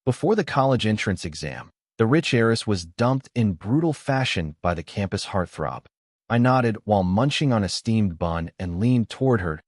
Before the college entrance exam, the rich heiress was dumped in brutal fashion by the campus heartthrob. I nodded while munching on a steamed bun and leaned toward her.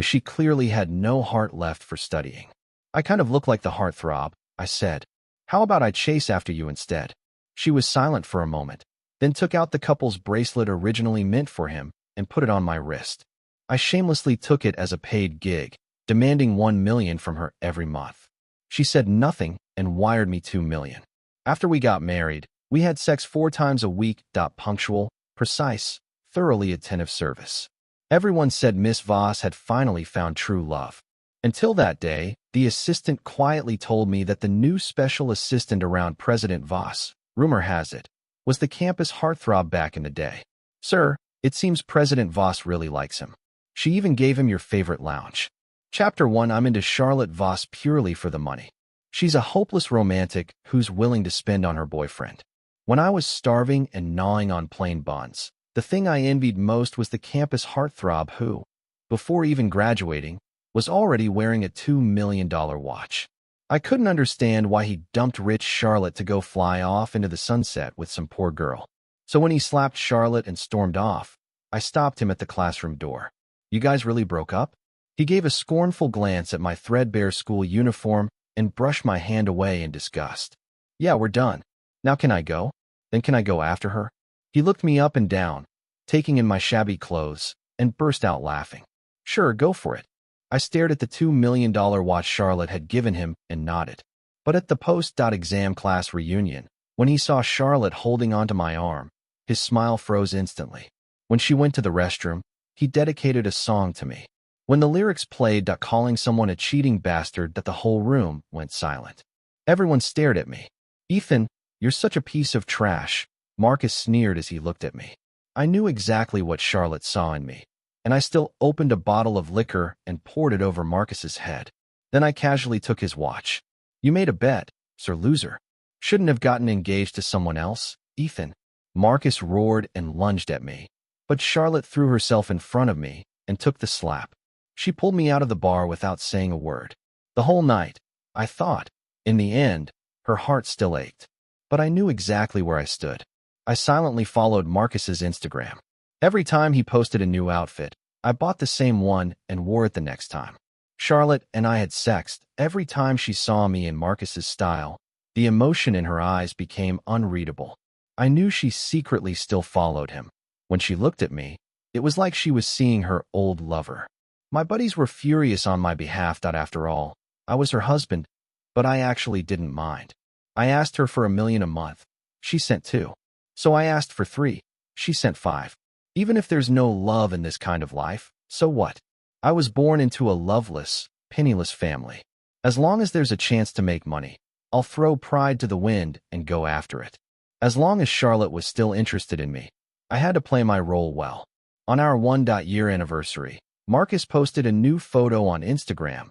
She clearly had no heart left for studying. I kind of look like the heartthrob, I said. How about I chase after you instead? She was silent for a moment, then took out the couple's bracelet originally meant for him and put it on my wrist. I shamelessly took it as a paid gig, demanding $1 million from her every month. She said nothing and wired me $2 million. After we got married, we had sex 4 times a week. Punctual, precise, thoroughly attentive service. Everyone said Miss Voss had finally found true love. Until that day, the assistant quietly told me that the new special assistant around President Voss, rumor has it, was the campus heartthrob back in the day. Sir, it seems President Voss really likes him. She even gave him your favorite lounge. Chapter 1. I'm into Charlotte Voss purely for the money. She's a hopeless romantic who's willing to spend on her boyfriend. When I was starving and gnawing on plain buns, the thing I envied most was the campus heartthrob who, before even graduating, was already wearing a $2 million watch. I couldn't understand why he dumped rich Charlotte to go fly off into the sunset with some poor girl. So when he slapped Charlotte and stormed off, I stopped him at the classroom door. You guys really broke up? He gave a scornful glance at my threadbare school uniform and brushed my hand away in disgust. Yeah, we're done. Now can I go? Then can I go after her? He looked me up and down, taking in my shabby clothes, and burst out laughing. Sure, go for it. I stared at the $2 million watch Charlotte had given him and nodded. But at the post-exam class reunion, when he saw Charlotte holding onto my arm, his smile froze instantly. When she went to the restroom, he dedicated a song to me. When the lyrics played, calling someone a cheating bastard, that the whole room went silent. Everyone stared at me. Ethan, you're such a piece of trash, Marcus sneered as he looked at me. I knew exactly what Charlotte saw in me, and I still opened a bottle of liquor and poured it over Marcus's head. Then I casually took his watch. You made a bet, Sir Loser. Shouldn't have gotten engaged to someone else, Ethan. Marcus roared and lunged at me, but Charlotte threw herself in front of me and took the slap. She pulled me out of the bar without saying a word. The whole night, I thought. In the end, her heart still ached. But I knew exactly where I stood. I silently followed Marcus's Instagram. Every time he posted a new outfit, I bought the same one and wore it the next time. Charlotte and I had sexed. Every time she saw me in Marcus's style, the emotion in her eyes became unreadable. I knew she secretly still followed him. When she looked at me, it was like she was seeing her old lover. My buddies were furious on my behalf. After all, I was her husband, but I actually didn't mind. I asked her for $1 million a month. She sent 2. So I asked for 3. She sent 5. Even if there's no love in this kind of life, so what? I was born into a loveless, penniless family. As long as there's a chance to make money, I'll throw pride to the wind and go after it. As long as Charlotte was still interested in me, I had to play my role well. On our 1-year anniversary, Marcus posted a new photo on Instagram.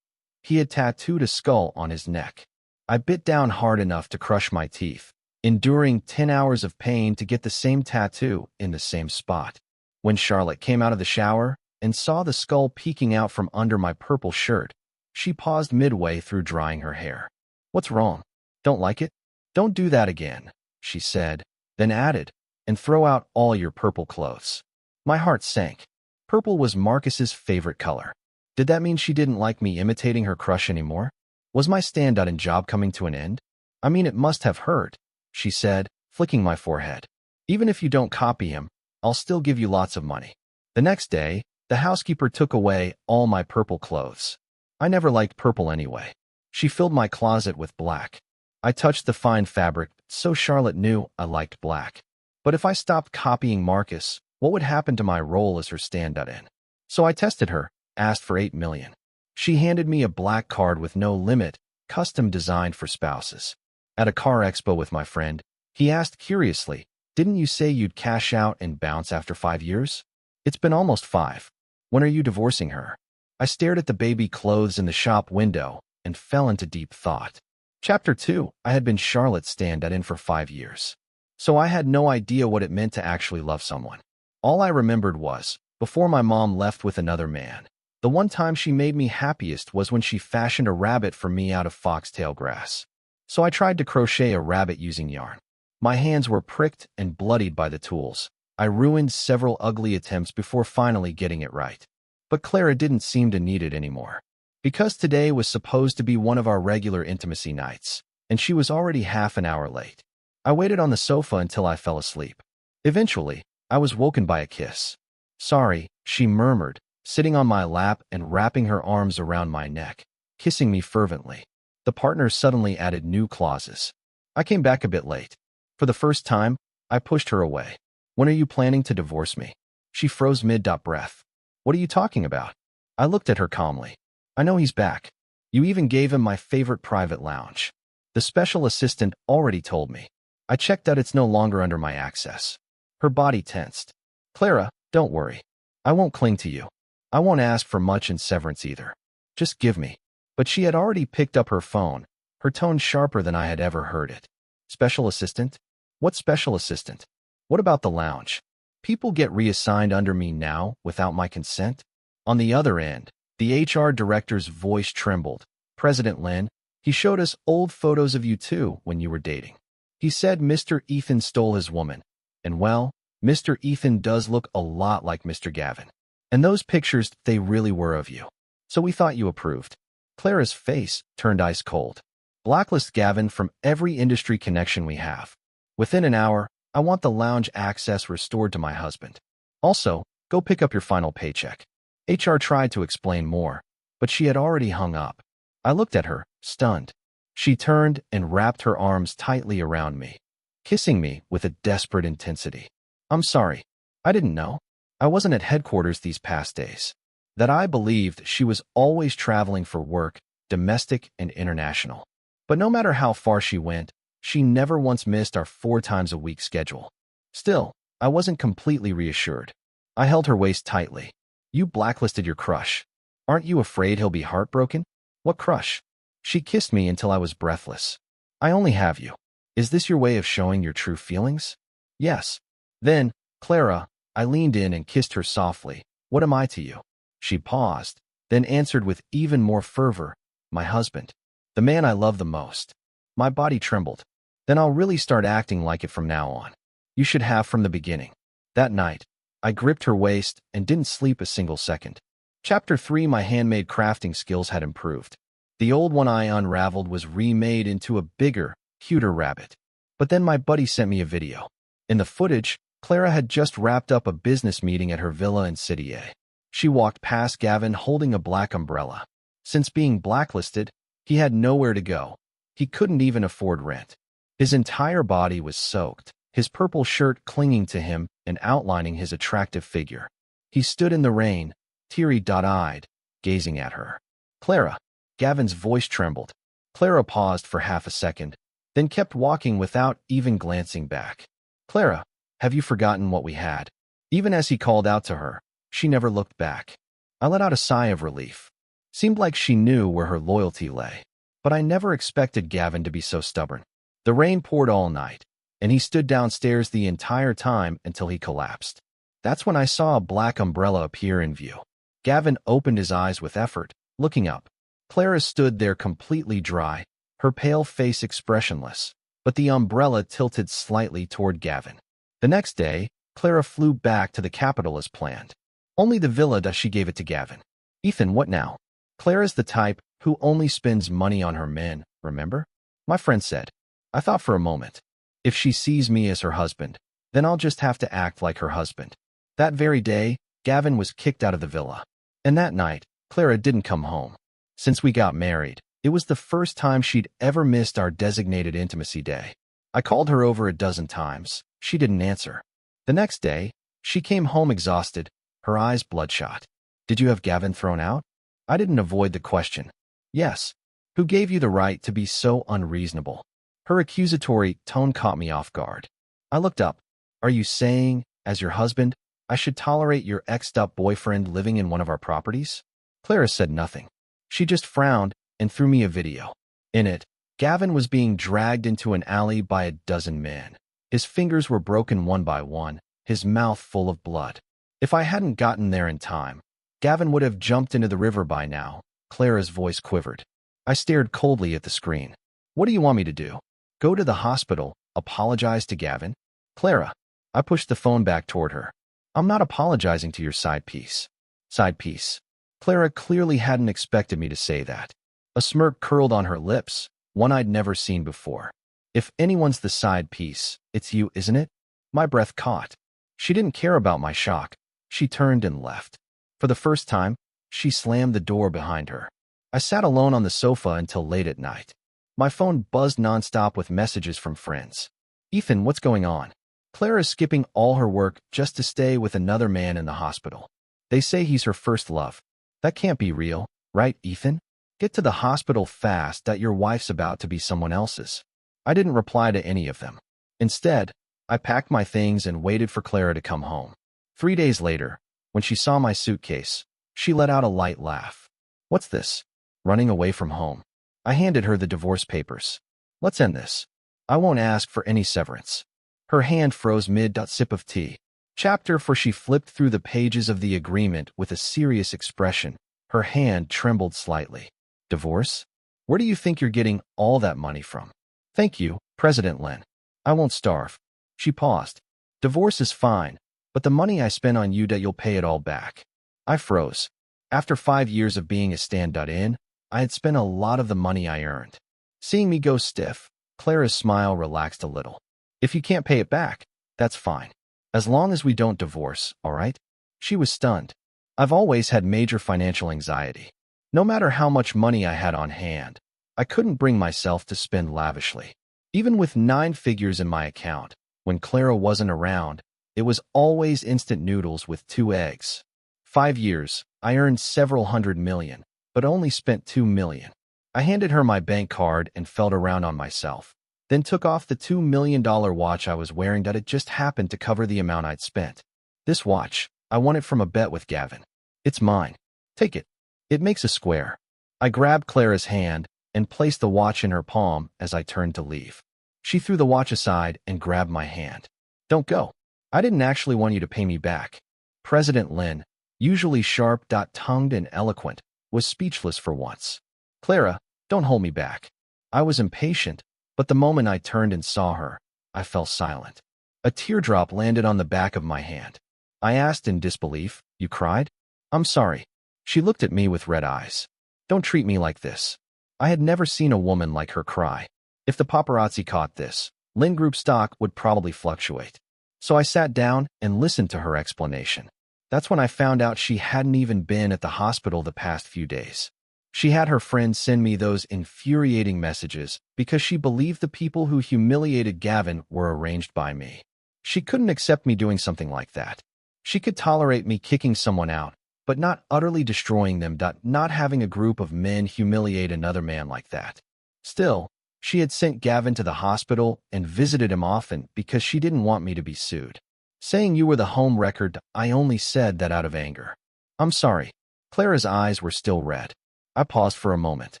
He had tattooed a skull on his neck. I bit down hard enough to crush my teeth, enduring 10 hours of pain to get the same tattoo in the same spot. When Charlotte came out of the shower and saw the skull peeking out from under my purple shirt, she paused midway through drying her hair. What's wrong? Don't like it? Don't do that again, she said, then added, and throw out all your purple clothes. My heart sank. Purple was Marcus's favorite color. Did that mean she didn't like me imitating her crush anymore? Was my stand-in job coming to an end? I mean, it must have hurt, she said, flicking my forehead. Even if you don't copy him, I'll still give you lots of money. The next day, the housekeeper took away all my purple clothes. I never liked purple anyway. She filled my closet with black. I touched the fine fabric, so Charlotte knew I liked black. But if I stopped copying Marcus, what would happen to my role as her stand-in? So I tested her, asked for $8 million. She handed me a black card with no limit, custom designed for spouses. At a car expo with my friend, he asked curiously, didn't you say you'd cash out and bounce after 5 years? It's been almost 5. When are you divorcing her? I stared at the baby clothes in the shop window and fell into deep thought. Chapter 2. I had been Charlotte's stand-in for 5 years. So I had no idea what it meant to actually love someone. All I remembered was, before my mom left with another man, the one time she made me happiest was when she fashioned a rabbit for me out of foxtail grass. so I tried to crochet a rabbit using yarn. My hands were pricked and bloodied by the tools. I ruined several ugly attempts before finally getting it right. But Clara didn't seem to need it anymore. Because today was supposed to be one of our regular intimacy nights, and she was already half an hour late. I waited on the sofa until I fell asleep. Eventually, I was woken by a kiss. "Sorry," she murmured, sitting on my lap and wrapping her arms around my neck, kissing me fervently. The partner suddenly added new clauses. I came back a bit late. For the first time, I pushed her away. "When are you planning to divorce me?" She froze mid-breath. "What are you talking about?" I looked at her calmly. "I know he's back. You even gave him my favorite private lounge. The special assistant already told me. I checked out, it's no longer under my access." Her body tensed. "Clara, don't worry. I won't cling to you. I won't ask for much in severance either. Just give me." But she had already picked up her phone, her tone sharper than I had ever heard it. "Special assistant? What special assistant? What about the lounge? People get reassigned under me now without my consent?" On the other end, the HR director's voice trembled. "President Lin, he showed us old photos of you too when you were dating. He said Mr. Ethan stole his woman. And well, Mr. Ethan does look a lot like Mr. Gavin. And those pictures, they really were of you. So we thought you approved." Clara's face turned ice cold. "Blacklist Gavin from every industry connection we have. Within an hour, I want the lounge access restored to my husband. Also, go pick up your final paycheck." HR tried to explain more, but she had already hung up. I looked at her, stunned. She turned and wrapped her arms tightly around me, kissing me with a desperate intensity. "I'm sorry. I didn't know. I wasn't at headquarters these past days." That I believed she was always traveling for work, domestic and international. But no matter how far she went, she never once missed our 4 times a week schedule. Still, I wasn't completely reassured. I held her waist tightly. "You blacklisted your crush. Aren't you afraid he'll be heartbroken?" "What crush?" She kissed me until I was breathless. "I only have you. Is this your way of showing your true feelings?" "Yes." "Then, Clara," I leaned in and kissed her softly. "What am I to you?" She paused, then answered with even more fervor, "My husband. The man I love the most." My body trembled. "Then I'll really start acting like it from now on. You should have from the beginning." That night, I gripped her waist and didn't sleep a single second. Chapter 3. My handmade crafting skills had improved. The old one I unraveled was remade into a bigger, cuter rabbit. But then my buddy sent me a video. In the footage, Clara had just wrapped up a business meeting at her villa in City A. She walked past Gavin holding a black umbrella. Since being blacklisted, he had nowhere to go. He couldn't even afford rent. His entire body was soaked, his purple shirt clinging to him and outlining his attractive figure. He stood in the rain, teary-eyed, gazing at her. "Clara." Gavin's voice trembled. Clara paused for half a second, then kept walking without even glancing back. "Clara, have you forgotten what we had?" Even as he called out to her, she never looked back. I let out a sigh of relief. Seemed like she knew where her loyalty lay. But I never expected Gavin to be so stubborn. The rain poured all night, and he stood downstairs the entire time until he collapsed. That's when I saw a black umbrella appear in view. Gavin opened his eyes with effort, looking up. Clara stood there completely dry, her pale face expressionless, but the umbrella tilted slightly toward Gavin. The next day, Clara flew back to the capital as planned. Only the villa does she gave it to Gavin. "Ethan, what now?" "Clara's the type who only spends money on her men, remember?" My friend said. I thought for a moment. If she sees me as her husband, then I'll just have to act like her husband. That very day, Gavin was kicked out of the villa. And that night, Clara didn't come home. Since we got married, it was the first time she'd ever missed our designated intimacy day. I called her over a dozen times. She didn't answer. The next day, she came home exhausted, her eyes bloodshot. "Did you have Gavin thrown out?" I didn't avoid the question. "Yes." "Who gave you the right to be so unreasonable?" Her accusatory tone caught me off guard. I looked up. "Are you saying, as your husband, I should tolerate your ex-up boyfriend living in one of our properties?" Clara said nothing. She just frowned and threw me a video. In it, Gavin was being dragged into an alley by a dozen men. His fingers were broken one by one, his mouth full of blood. If I hadn't gotten there in time, Gavin would have jumped into the river by now. Clara's voice quivered. I stared coldly at the screen. What do you want me to do? Go to the hospital, apologize to Gavin? Clara. I pushed the phone back toward her. I'm not apologizing to your side piece. Side piece. Clara clearly hadn't expected me to say that. A smirk curled on her lips, one I'd never seen before. If anyone's the side piece, it's you, isn't it? My breath caught. She didn't care about my shock. She turned and left. For the first time, she slammed the door behind her. I sat alone on the sofa until late at night. My phone buzzed nonstop with messages from friends. Ethan, what's going on? Clara's skipping all her work just to stay with another man in the hospital. They say he's her first love. That can't be real, right, Ethan? Get to the hospital fast, that your wife's about to be someone else's. I didn't reply to any of them. Instead, I packed my things and waited for Clara to come home. 3 days later, when she saw my suitcase, she let out a light laugh. What's this? Running away from home. I handed her the divorce papers. Let's end this. I won't ask for any severance. Her hand froze mid-sip of tea. Chapter 4. She flipped through the pages of the agreement with a serious expression. Her hand trembled slightly. Divorce? Where do you think you're getting all that money from? Thank you, President Lin. I won't starve. She paused. Divorce is fine, but the money I spent on you, that you'll pay it all back. I froze. After 5 years of being a stand-in, I had spent a lot of the money I earned. Seeing me go stiff, Clara's smile relaxed a little. If you can't pay it back, that's fine. As long as we don't divorce, all right? She was stunned. I've always had major financial anxiety. No matter how much money I had on hand, I couldn't bring myself to spend lavishly. Even with 9 figures in my account, when Clara wasn't around, it was always instant noodles with 2 eggs. 5 years, I earned several hundred million, but only spent 2 million. I handed her my bank card and felt around on myself, then took off the $2 million watch I was wearing that it just happened to cover the amount I'd spent. This watch, I won it from a bet with Gavin. It's mine. Take it. It makes a square. I grabbed Clara's hand and placed the watch in her palm as I turned to leave. She threw the watch aside and grabbed my hand. Don't go. I didn't actually want you to pay me back. President Lin, usually sharp-tongued and eloquent, was speechless for once. Clara, don't hold me back. I was impatient, but the moment I turned and saw her, I fell silent. A teardrop landed on the back of my hand. I asked in disbelief, You cried? I'm sorry. She looked at me with red eyes. Don't treat me like this. I had never seen a woman like her cry. If the paparazzi caught this, Lin Group stock would probably fluctuate. So I sat down and listened to her explanation. That's when I found out she hadn't even been at the hospital the past few days. She had her friends send me those infuriating messages because she believed the people who humiliated Gavin were arranged by me. She couldn't accept me doing something like that. She could tolerate me kicking someone out, but not utterly destroying them, not having a group of men humiliate another man like that. Still, she had sent Gavin to the hospital and visited him often because she didn't want me to be sued. Saying you were the home record, I only said that out of anger. I'm sorry. Clara's eyes were still red. I paused for a moment.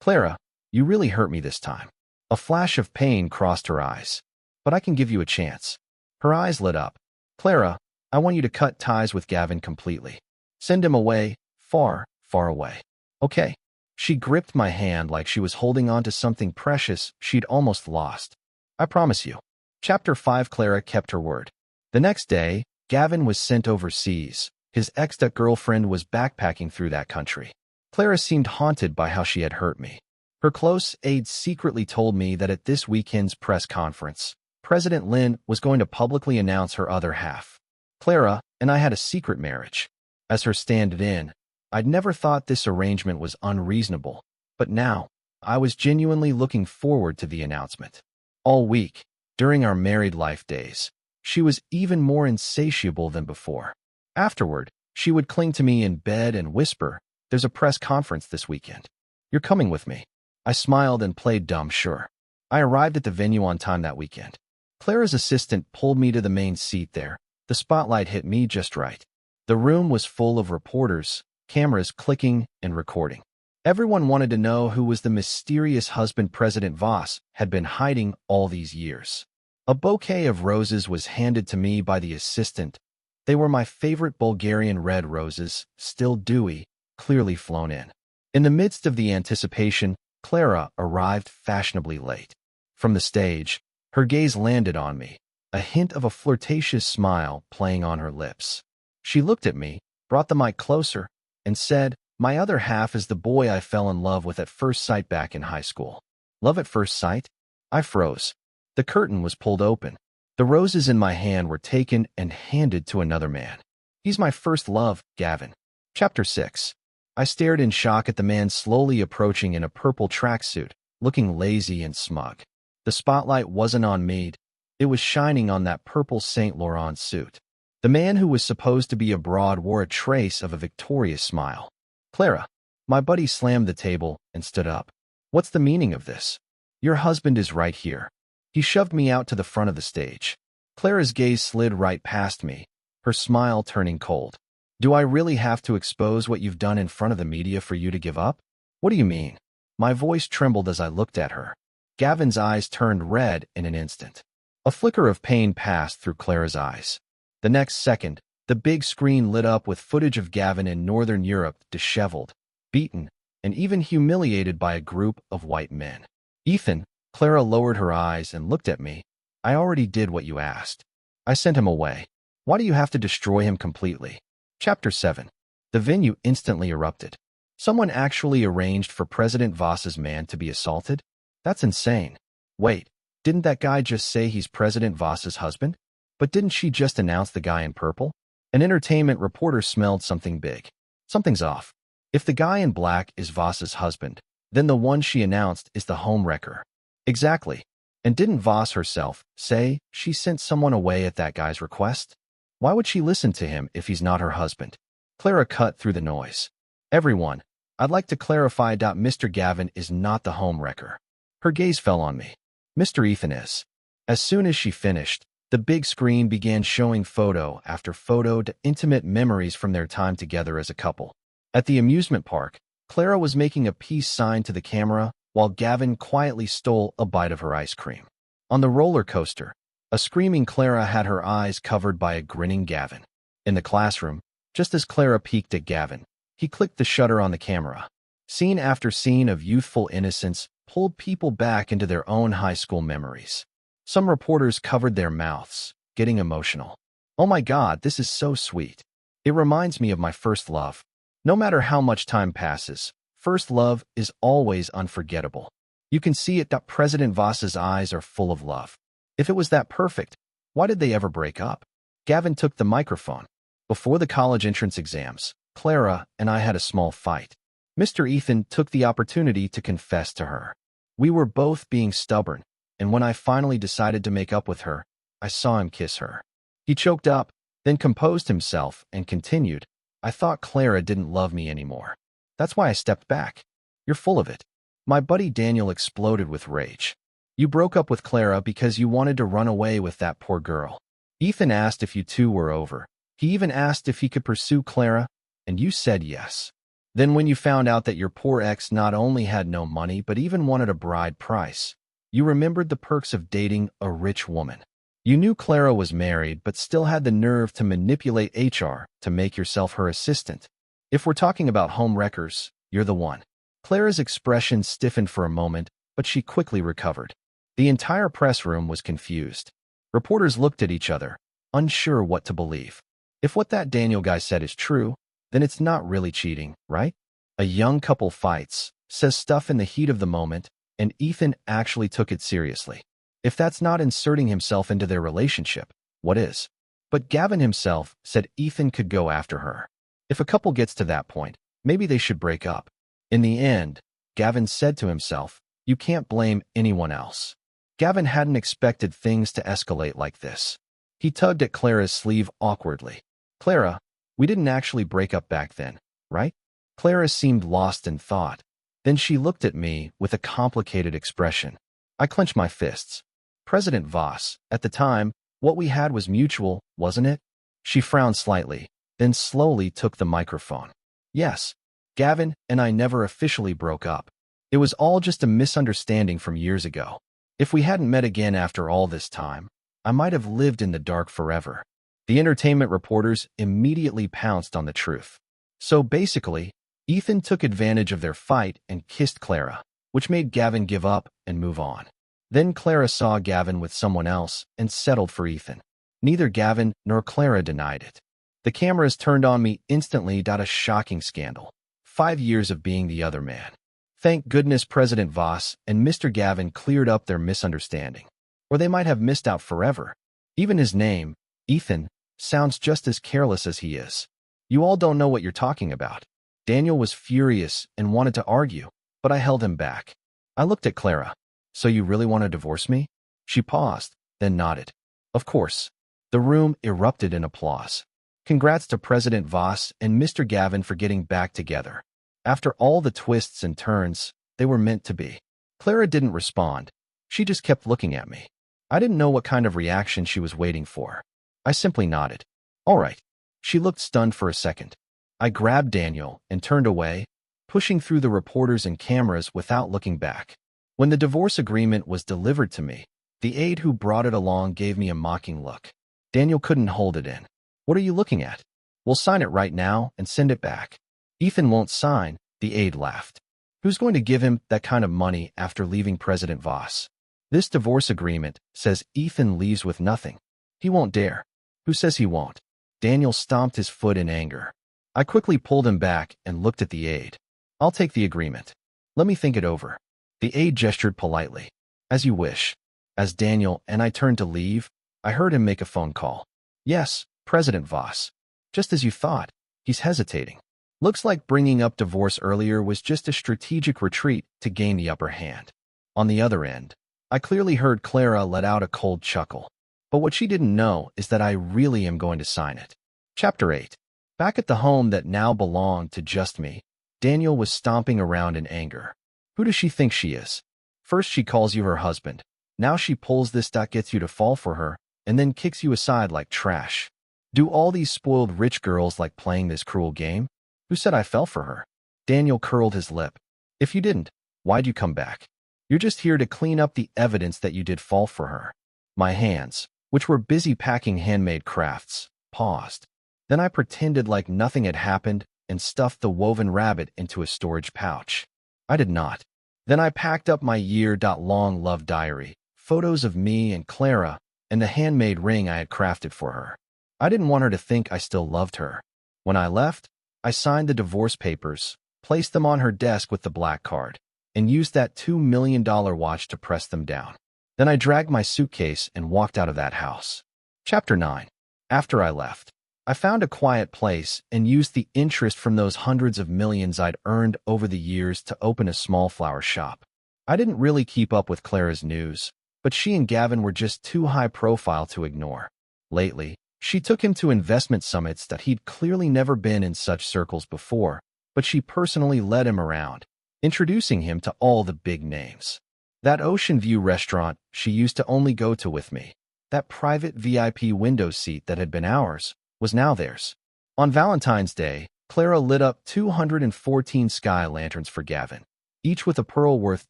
Clara, you really hurt me this time. A flash of pain crossed her eyes. But I can give you a chance. Her eyes lit up. Clara, I want you to cut ties with Gavin completely. Send him away, far, far away. Okay. She gripped my hand like she was holding on to something precious she'd almost lost. I promise you. Chapter 5. Clara kept her word. The next day, Gavin was sent overseas. His ex-girlfriend was backpacking through that country. Clara seemed haunted by how she had hurt me. Her close aides secretly told me that at this weekend's press conference, President Lin was going to publicly announce her other half. Clara and I had a secret marriage. As her stand-in, I'd never thought this arrangement was unreasonable, but now, I was genuinely looking forward to the announcement. All week, during our married life days, she was even more insatiable than before. Afterward, she would cling to me in bed and whisper, There's a press conference this weekend. You're coming with me. I smiled and played dumb sure. I arrived at the venue on time that weekend. Clara's assistant pulled me to the main seat there. The spotlight hit me just right. The room was full of reporters, cameras clicking and recording. Everyone wanted to know who was the mysterious husband President Voss had been hiding all these years. A bouquet of roses was handed to me by the assistant. They were my favorite Bulgarian red roses, still dewy, clearly flown in. In the midst of the anticipation, Clara arrived fashionably late. From the stage, her gaze landed on me, a hint of a flirtatious smile playing on her lips. She looked at me, brought the mic closer, and said, "My other half is the boy I fell in love with at first sight back in high school." Love at first sight? I froze. The curtain was pulled open. The roses in my hand were taken and handed to another man. "He's my first love, Gavin." Chapter 6. I stared in shock at the man slowly approaching in a purple tracksuit, looking lazy and smug. The spotlight wasn't on me. It was shining on that purple Saint Laurent suit. The man who was supposed to be abroad wore a trace of a victorious smile. "Clara." My buddy slammed the table and stood up. "What's the meaning of this? Your husband is right here." He shoved me out to the front of the stage. Clara's gaze slid right past me, her smile turning cold. "Do I really have to expose what you've done in front of the media for you to give up? What do you mean?" My voice trembled as I looked at her. Gavin's eyes turned red in an instant. A flicker of pain passed through Clara's eyes. The next second, the big screen lit up with footage of Gavin in Northern Europe, disheveled, beaten, and even humiliated by a group of white men. "Ethan," Clara lowered her eyes and looked at me. "I already did what you asked. I sent him away. Why do you have to destroy him completely?" Chapter 7. The venue instantly erupted. Someone actually arranged for President Voss's man to be assaulted? That's insane. Wait, didn't that guy just say he's President Voss's husband? But didn't she just announce the guy in purple? An entertainment reporter smelled something big. Something's off. If the guy in black is Voss's husband, then the one she announced is the homewrecker. Exactly. And didn't Voss herself say she sent someone away at that guy's request? Why would she listen to him if he's not her husband? Clara cut through the noise. "Everyone, I'd like to clarify that Mr. Gavin is not the homewrecker." Her gaze fell on me. "Mr. Ethan is." As soon as she finished, the big screen began showing photo after photo to intimate memories from their time together as a couple. At the amusement park, Clara was making a peace sign to the camera while Gavin quietly stole a bite of her ice cream. On the roller coaster, a screaming Clara had her eyes covered by a grinning Gavin. In the classroom, just as Clara peeked at Gavin, he clicked the shutter on the camera. Scene after scene of youthful innocence pulled people back into their own high school memories. Some reporters covered their mouths, getting emotional. "Oh my God, this is so sweet. It reminds me of my first love." No matter how much time passes, first love is always unforgettable. You can see it that President Voss's eyes are full of love. If it was that perfect, why did they ever break up? Gavin took the microphone. "Before the college entrance exams, Clara and I had a small fight. Mr. Ethan took the opportunity to confess to her. We were both being stubborn, and when I finally decided to make up with her, I saw him kiss her." He choked up, then composed himself and continued, "I thought Clara didn't love me anymore. That's why I stepped back." "You're full of it." My buddy Daniel exploded with rage. "You broke up with Clara because you wanted to run away with that poor girl. Ethan asked if you two were over. He even asked if he could pursue Clara, and you said yes. Then when you found out that your poor ex not only had no money but even wanted a bride price, you remembered the perks of dating a rich woman. You knew Clara was married but still had the nerve to manipulate HR to make yourself her assistant. If we're talking about homewreckers, you're the one." Clara's expression stiffened for a moment, but she quickly recovered. The entire press room was confused. Reporters looked at each other, unsure what to believe. If what that Daniel guy said is true, then it's not really cheating, right? A young couple fights, says stuff in the heat of the moment, and Ethan actually took it seriously. If that's not inserting himself into their relationship, what is? But Gavin himself said Ethan could go after her. If a couple gets to that point, maybe they should break up. In the end, Gavin said to himself, "You can't blame anyone else." Gavin hadn't expected things to escalate like this. He tugged at Clara's sleeve awkwardly. "Clara, we didn't actually break up back then, right?" Clara seemed lost in thought. Then she looked at me with a complicated expression. I clenched my fists. "President Voss, at the time, what we had was mutual, wasn't it?" She frowned slightly, then slowly took the microphone. "Yes, Gavin and I never officially broke up. It was all just a misunderstanding from years ago. If we hadn't met again after all this time, I might have lived in the dark forever." The entertainment reporters immediately pounced on the truth. So basically, Ethan took advantage of their fight and kissed Clara. which made Gavin give up and move on. Then Clara saw Gavin with someone else and settled for Ethan. Neither Gavin nor Clara denied it. The cameras turned on me instantly. A shocking scandal. 5 years of being the other man. Thank goodness President Voss and Mr. Gavin cleared up their misunderstanding. Or they might have missed out forever. Even his name, Ethan, sounds just as careless as he is. You all don't know what you're talking about. Daniel was furious and wanted to argue, but I held him back. I looked at Clara. So you really want to divorce me? She paused, then nodded. Of course. The room erupted in applause. Congrats to President Voss and Mr. Gavin for getting back together. After all the twists and turns, they were meant to be. Clara didn't respond. She just kept looking at me. I didn't know what kind of reaction she was waiting for. I simply nodded. All right. She looked stunned for a second. I grabbed Daniel and turned away, pushing through the reporters and cameras without looking back. When the divorce agreement was delivered to me, the aide who brought it along gave me a mocking look. Daniel couldn't hold it in. What are you looking at? We'll sign it right now and send it back. Ethan won't sign, the aide laughed. Who's going to give him that kind of money after leaving President Voss? This divorce agreement says Ethan leaves with nothing. He won't dare. Who says he won't? Daniel stomped his foot in anger. I quickly pulled him back and looked at the aide. I'll take the agreement. Let me think it over. The aide gestured politely. As you wish. As Daniel and I turned to leave, I heard him make a phone call. Yes, President Voss. Just as you thought. He's hesitating. Looks like bringing up divorce earlier was just a strategic retreat to gain the upper hand. On the other end, I clearly heard Clara let out a cold chuckle. But what she didn't know is that I really am going to sign it. Chapter 8. Back at the home that now belonged to just me, Daniel was stomping around in anger. Who does she think she is? First she calls you her husband. Now she pulls this that gets you to fall for her, and then kicks you aside like trash. Do all these spoiled rich girls like playing this cruel game? Who said I fell for her? Daniel curled his lip. If you didn't, why'd you come back? You're just here to clean up the evidence that you did fall for her. My hands, which were busy packing handmade crafts, paused. Then I pretended like nothing had happened and stuffed the woven rabbit into a storage pouch. I did not. Then I packed up my year-long love diary, photos of me and Clara, and the handmade ring I had crafted for her. I didn't want her to think I still loved her. When I left, I signed the divorce papers, placed them on her desk with the black card, and used that $2 million watch to press them down. Then I dragged my suitcase and walked out of that house. Chapter 9. After I left, I found a quiet place and used the interest from those hundreds of millions I'd earned over the years to open a small flower shop. I didn't really keep up with Clara's news, but she and Gavin were just too high profile to ignore. Lately, she took him to investment summits that he'd clearly never been in such circles before, but she personally led him around, introducing him to all the big names. That Ocean View restaurant she used to only go to with me, that private VIP window seat that had been ours, was now theirs. On Valentine's Day, Clara lit up 214 sky lanterns for Gavin, each with a pearl worth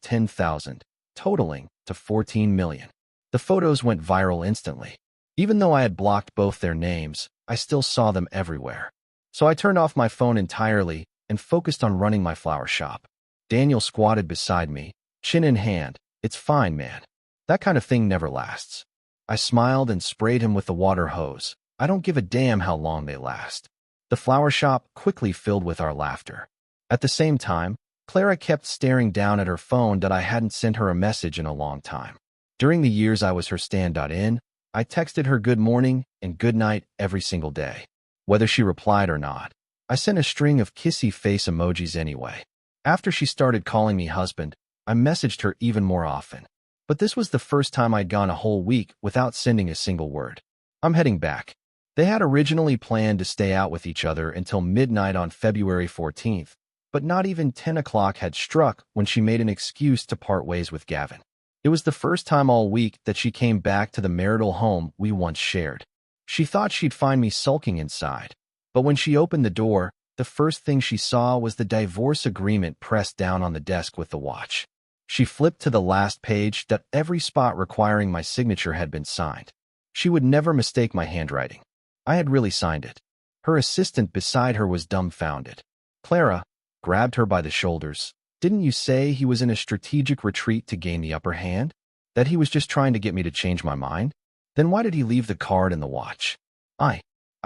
10,000, totaling to 14 million. The photos went viral instantly. Even though I had blocked both their names, I still saw them everywhere. So I turned off my phone entirely and focused on running my flower shop. Daniel squatted beside me, chin in hand. It's fine, man. That kind of thing never lasts. I smiled and sprayed him with the water hose. I don't give a damn how long they last. The flower shop quickly filled with our laughter. At the same time, Clara kept staring down at her phone that I hadn't sent her a message in a long time. During the years I was her stand-in, I texted her good morning and good night every single day. Whether she replied or not, I sent a string of kissy face emojis anyway. After she started calling me husband, I messaged her even more often. But this was the first time I'd gone a whole week without sending a single word. I'm heading back. They had originally planned to stay out with each other until midnight on February 14th, but not even 10 o'clock had struck when she made an excuse to part ways with Gavin. It was the first time all week that she came back to the marital home we once shared. She thought she'd find me sulking inside, but when she opened the door, the first thing she saw was the divorce agreement pressed down on the desk with the watch. She flipped to the last page that every spot requiring my signature had been signed. She would never mistake my handwriting. I had really signed it. Her assistant beside her was dumbfounded. Clara grabbed her by the shoulders. Didn't you say he was in a strategic retreat to gain the upper hand? That he was just trying to get me to change my mind? Then why did he leave the card and the watch? I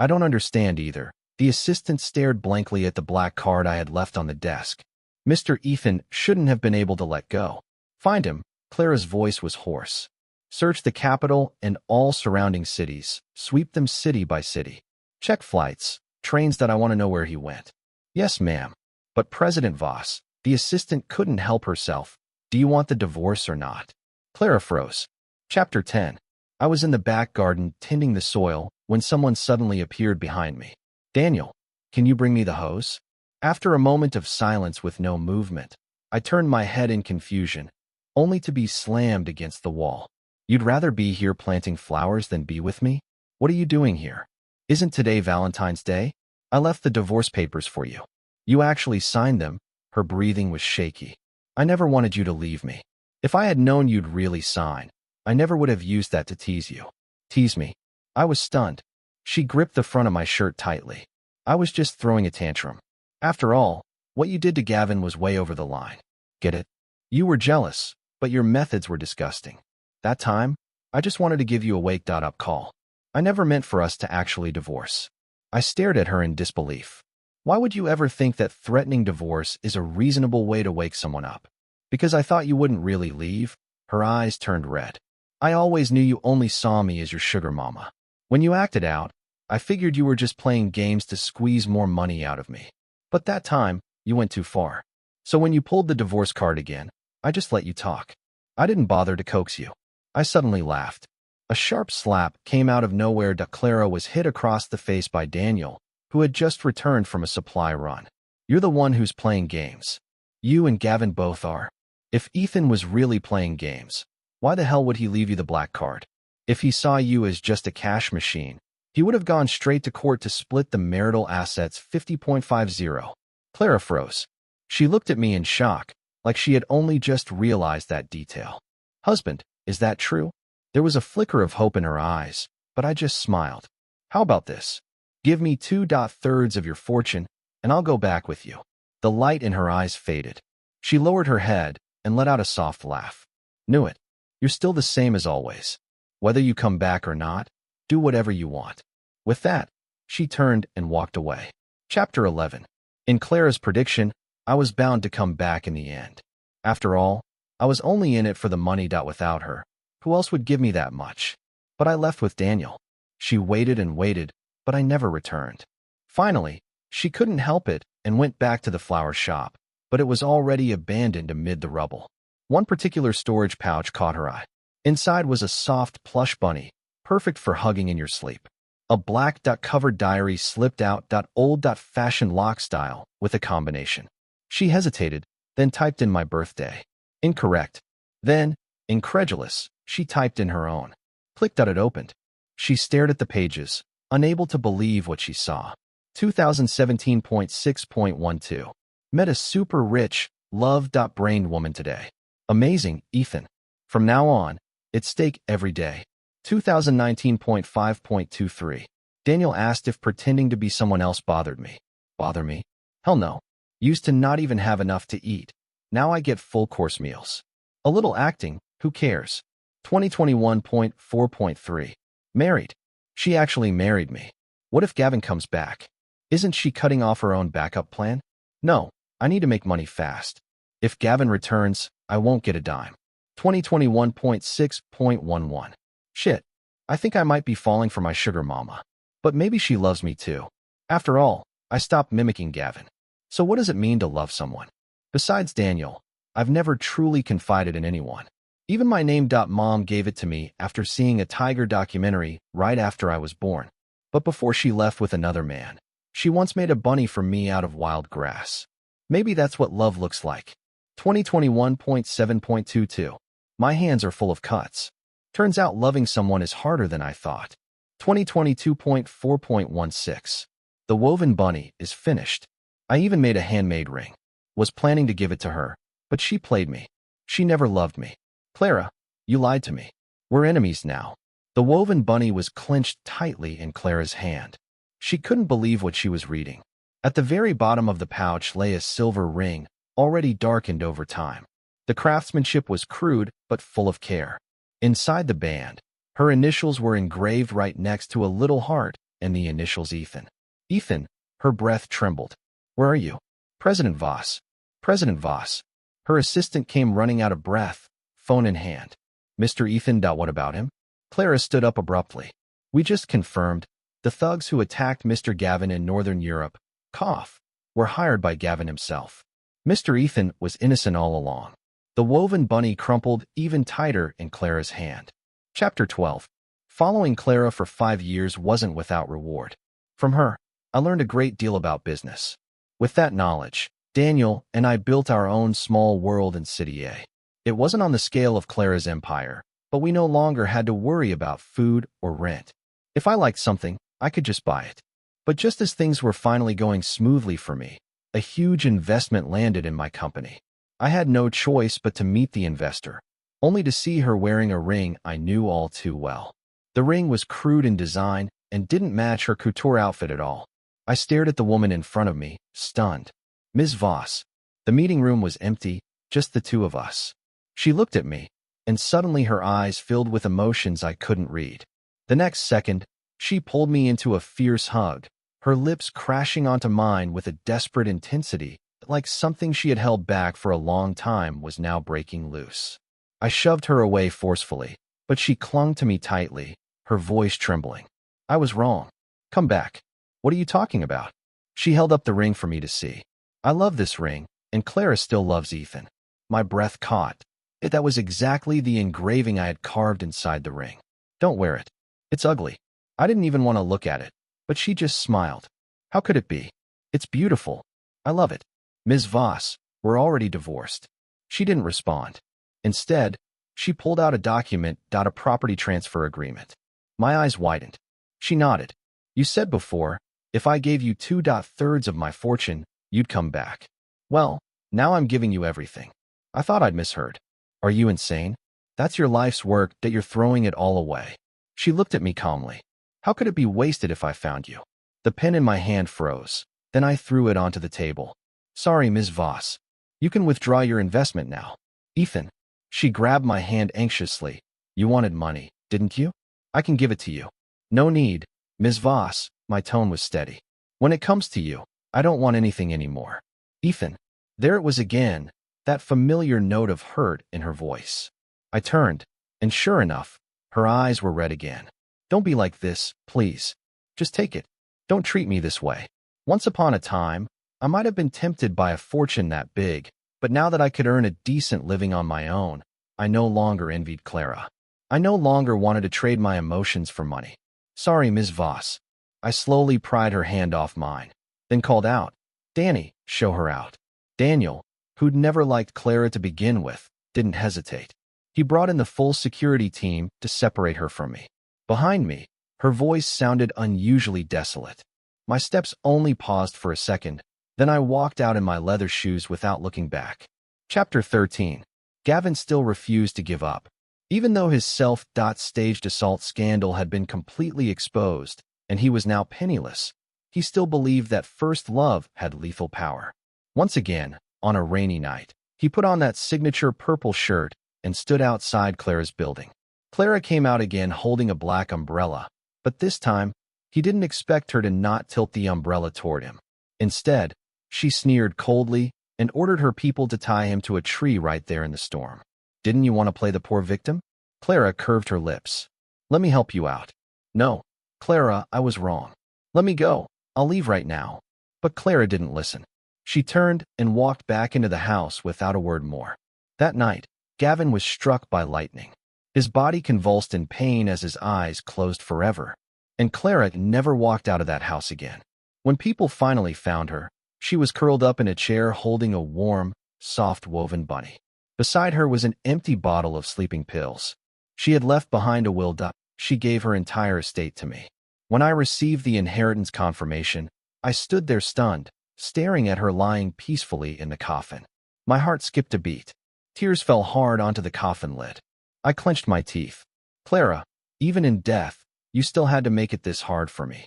don't understand either. The assistant stared blankly at the black card I had left on the desk. Mr. Ethan shouldn't have been able to let go. Find him. Clara's voice was hoarse. Search the capital and all surrounding cities. Sweep them city by city. Check flights, trains that I want to know where he went. Yes, ma'am. But President Voss, the assistant couldn't help herself. Do you want the divorce or not? Clara froze. Chapter 10. I was in the back garden tending the soil when someone suddenly appeared behind me. Daniel, can you bring me the hose? After a moment of silence with no movement, I turned my head in confusion, only to be slammed against the wall. You'd rather be here planting flowers than be with me? What are you doing here? Isn't today Valentine's Day? I left the divorce papers for you. You actually signed them. Her breathing was shaky. I never wanted you to leave me. If I had known you'd really sign, I never would have used that to tease you. Tease me? I was stunned. She gripped the front of my shirt tightly. I was just throwing a tantrum. After all, what you did to Gavin was way over the line. Get it? You were jealous, but your methods were disgusting. That time, I just wanted to give you a wake-up call. I never meant for us to actually divorce. I stared at her in disbelief. Why would you ever think that threatening divorce is a reasonable way to wake someone up? Because I thought you wouldn't really leave? Her eyes turned red. I always knew you only saw me as your sugar mama. When you acted out, I figured you were just playing games to squeeze more money out of me. But that time, you went too far. So when you pulled the divorce card again, I just let you talk. I didn't bother to coax you. I suddenly laughed. A sharp slap came out of nowhere. Clara was hit across the face by Daniel, who had just returned from a supply run. You're the one who's playing games. You and Gavin both are. If Ethan was really playing games, why the hell would he leave you the black card? If he saw you as just a cash machine, he would have gone straight to court to split the marital assets 50.50. Clara froze. She looked at me in shock, like she had only just realized that detail. Husband, is that true? There was a flicker of hope in her eyes, but I just smiled. How about this? Give me 2/3 of your fortune, and I'll go back with you. The light in her eyes faded. She lowered her head and let out a soft laugh. Knew it. You're still the same as always. Whether you come back or not, do whatever you want. With that, she turned and walked away. Chapter 11. In Clara's prediction, I was bound to come back in the end. After all, I was only in it for the money. Without her, who else would give me that much? But I left with Daniel. She waited and waited, but I never returned. Finally, she couldn't help it and went back to the flower shop, but it was already abandoned amid the rubble. One particular storage pouch caught her eye. Inside was a soft plush bunny, perfect for hugging in your sleep. A black covered diary slipped out old-fashioned lock style with a combination. She hesitated, then typed in my birthday. Incorrect. Then, incredulous, she typed in her own. Click. It opened. She stared at the pages, unable to believe what she saw. 2017.6.12. Met a super rich, love-brained woman today. Amazing, Ethan. From now on, it's steak every day. 2019.5.23. Daniel asked if pretending to be someone else bothered me. Bother me? Hell no. Used to not even have enough to eat. Now I get full-course meals. A little acting, who cares? 2021.4.3. Married. She actually married me. What if Gavin comes back? Isn't she cutting off her own backup plan? No, I need to make money fast. If Gavin returns, I won't get a dime. 2021.6.11. Shit, I think I might be falling for my sugar mama. But maybe she loves me too. After all, I stopped mimicking Gavin. So what does it mean to love someone? Besides Daniel, I've never truly confided in anyone. Even my name. Mom gave it to me after seeing a tiger documentary right after I was born. But before she left with another man, she once made a bunny for me out of wild grass. Maybe that's what love looks like. 2021.7.22. My hands are full of cuts. Turns out loving someone is harder than I thought. 2022.4.16. The woven bunny is finished. I even made a handmade ring. Was planning to give it to her, but she played me. She never loved me. Clara, you lied to me. We're enemies now. The woven bunny was clenched tightly in Clara's hand. She couldn't believe what she was reading. At the very bottom of the pouch lay a silver ring, already darkened over time. The craftsmanship was crude but full of care. Inside the band, her initials were engraved right next to a little heart and the initials Ethan. Ethan, her breath trembled. Where are you? President Voss. President Voss. Her assistant came running out of breath, phone in hand. Mr. Ethan. What about him? Clara stood up abruptly. We just confirmed. The thugs who attacked Mr. Gavin in Northern Europe, cough, were hired by Gavin himself. Mr. Ethan was innocent all along. The woven bunny crumpled even tighter in Clara's hand. Chapter 12. Following Clara for 5 years wasn't without reward. From her, I learned a great deal about business. With that knowledge, Daniel and I built our own small world in City A. It wasn't on the scale of Clara's empire, but we no longer had to worry about food or rent. If I liked something, I could just buy it. But just as things were finally going smoothly for me, a huge investment landed in my company. I had no choice but to meet the investor, only to see her wearing a ring I knew all too well. The ring was crude in design and didn't match her couture outfit at all. I stared at the woman in front of me, stunned. Ms. Voss. The meeting room was empty, just the two of us. She looked at me, and suddenly her eyes filled with emotions I couldn't read. The next second, she pulled me into a fierce hug, her lips crashing onto mine with a desperate intensity, like something she had held back for a long time was now breaking loose. I shoved her away forcefully, but she clung to me tightly, her voice trembling. I was wrong. Come back. What are you talking about? She held up the ring for me to see. I love this ring, and Clara still loves Ethan. My breath caught. That was exactly the engraving I had carved inside the ring. Don't wear it. It's ugly. I didn't even want to look at it, but she just smiled. How could it be? It's beautiful. I love it. Ms. Voss, we're already divorced. She didn't respond. Instead, she pulled out a document, a property transfer agreement. My eyes widened. She nodded. You said before, if I gave you 2/3 of my fortune, you'd come back. Well, now I'm giving you everything. I thought I'd misheard. Are you insane? That's your life's work that you're throwing it all away. She looked at me calmly. How could it be wasted if I found you? The pen in my hand froze. Then I threw it onto the table. Sorry, Ms. Voss. You can withdraw your investment now. Ethan. She grabbed my hand anxiously. You wanted money, didn't you? I can give it to you. No need, Ms. Voss. My tone was steady. When it comes to you, I don't want anything anymore. Ethan. There it was again, that familiar note of hurt in her voice. I turned, and sure enough, her eyes were red again. Don't be like this, please. Just take it. Don't treat me this way. Once upon a time, I might have been tempted by a fortune that big, but now that I could earn a decent living on my own, I no longer envied Clara. I no longer wanted to trade my emotions for money. Sorry, Ms. Voss. I slowly pried her hand off mine, then called out, Danny, show her out. Daniel, who'd never liked Clara to begin with, didn't hesitate. He brought in the full security team to separate her from me. Behind me, her voice sounded unusually desolate. My steps only paused for a second, then I walked out in my leather shoes without looking back. Chapter 13. Gavin still refused to give up. Even though his self-staged assault scandal had been completely exposed, and he was now penniless, he still believed that first love had lethal power. Once again, on a rainy night, he put on that signature purple shirt and stood outside Clara's building. Clara came out again holding a black umbrella, but this time, he didn't expect her to not tilt the umbrella toward him. Instead, she sneered coldly and ordered her people to tie him to a tree right there in the storm. Didn't you want to play the poor victim? Clara curved her lips. Let me help you out. No, Clara, I was wrong. Let me go. I'll leave right now. But Clara didn't listen. She turned and walked back into the house without a word more. That night, Gavin was struck by lightning. His body convulsed in pain as his eyes closed forever. And Clara never walked out of that house again. When people finally found her, she was curled up in a chair holding a warm, soft woven bunny. Beside her was an empty bottle of sleeping pills. She had left behind a will. She gave her entire estate to me. When I received the inheritance confirmation, I stood there stunned, staring at her lying peacefully in the coffin. My heart skipped a beat. Tears fell hard onto the coffin lid. I clenched my teeth. Clara, even in death, you still had to make it this hard for me.